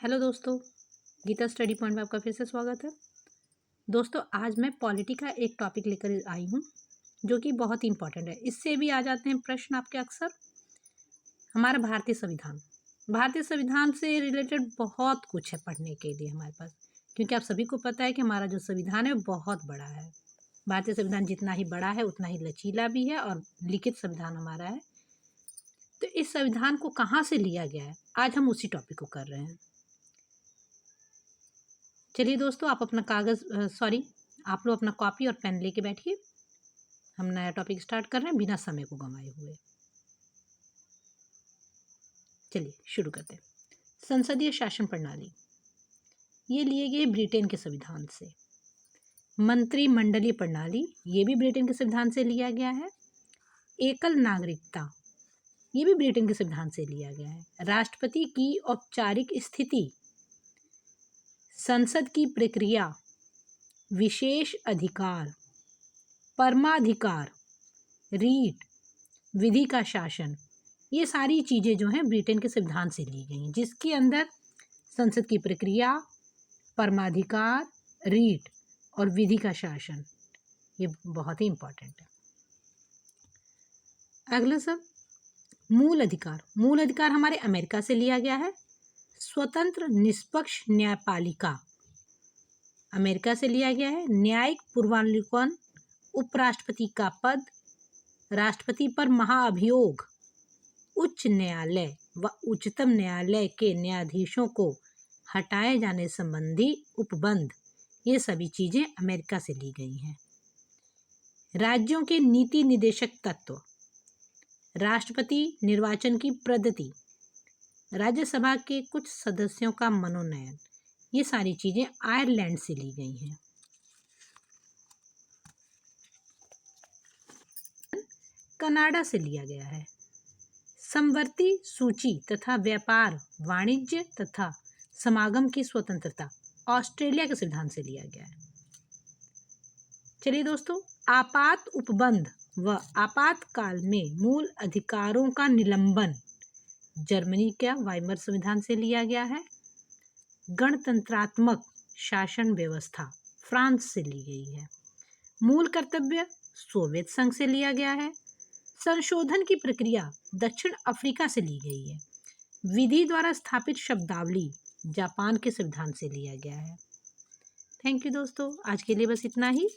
Hello दोस्तों, Gita study point में आपका फिर से स्वागत है। दोस्तों, आज मैं पॉलिटी का एक टॉपिक लेकर आई हूँ जो कि बहुत ही इंपॉर्टेंट है। इससे भी आ जाते हैं प्रश्न आपके अक्सर। हमारा भारतीय संविधान से रिलेटेड बहुत कुछ है पढ़ने के लिए हमारे पास, क्योंकि आप सभी को पता है कि हमारा जो संविधान है बहुत बड़ा है। भारतीय संविधान जितना ही बड़ा है उतना ही लचीला भी है और लिखित संविधान हमारा है। तो इस संविधान को कहाँ से लिया गया है, आज हम उसी टॉपिक को कर रहे हैं। चलिए दोस्तों, आप अपना आप लोग अपना कॉपी और पेन लेके बैठिए। हम नया टॉपिक स्टार्ट कर रहे हैं बिना समय को गंवाए हुए। चलिए शुरू करते हैं। संसदीय शासन प्रणाली, ये लिए गए ब्रिटेन के संविधान से। मंत्रिमंडलीय प्रणाली, ये भी ब्रिटेन के संविधान से लिया गया है। एकल नागरिकता, ये भी ब्रिटेन के संविधान से लिया गया है। राष्ट्रपति की औपचारिक स्थिति, संसद की प्रक्रिया, विशेष अधिकार, परमाधिकार, रीट, विधि का शासन, ये सारी चीज़ें जो हैं ब्रिटेन के संविधान से ली गई हैं, जिसके अंदर संसद की प्रक्रिया, परमाधिकार, रीट और विधि का शासन, ये बहुत ही इम्पोर्टेंट है। अगला सब मूल अधिकार हमारे अमेरिका से लिया गया है। स्वतंत्र निष्पक्ष न्यायपालिका, अमेरिका से लिया गया है। न्यायिक पूर्वावलोकन, उपराष्ट्रपति का पद, राष्ट्रपति पर महाअभियोग, उच्च न्यायालय व उच्चतम न्यायालय के न्यायाधीशों को हटाए जाने संबंधी उपबंध, ये सभी चीज़ें अमेरिका से ली गई हैं। राज्यों के नीति निदेशक तत्व, राष्ट्रपति निर्वाचन की पद्धति, राज्यसभा के कुछ सदस्यों का मनोनयन, ये सारी चीज़ें आयरलैंड से ली गई हैं। कनाडा से लिया गया है। समवर्ती सूची तथा व्यापार, वाणिज्य तथा समागम की स्वतंत्रता, ऑस्ट्रेलिया के संविधान से लिया गया है। चलिए दोस्तों, आपात उपबंध व आपातकाल में मूल अधिकारों का निलंबन, जर्मनी का वाइमर संविधान से लिया गया है। गणतंत्रात्मक शासन व्यवस्था, फ्रांस से ली गई है। मूल कर्तव्य, सोवियत संघ से लिया गया है। संशोधन की प्रक्रिया, दक्षिण अफ्रीका से ली गई है। विधि द्वारा स्थापित शब्दावली, जापान के संविधान से लिया गया है। थैंक यू दोस्तों, आज के लिए बस इतना ही।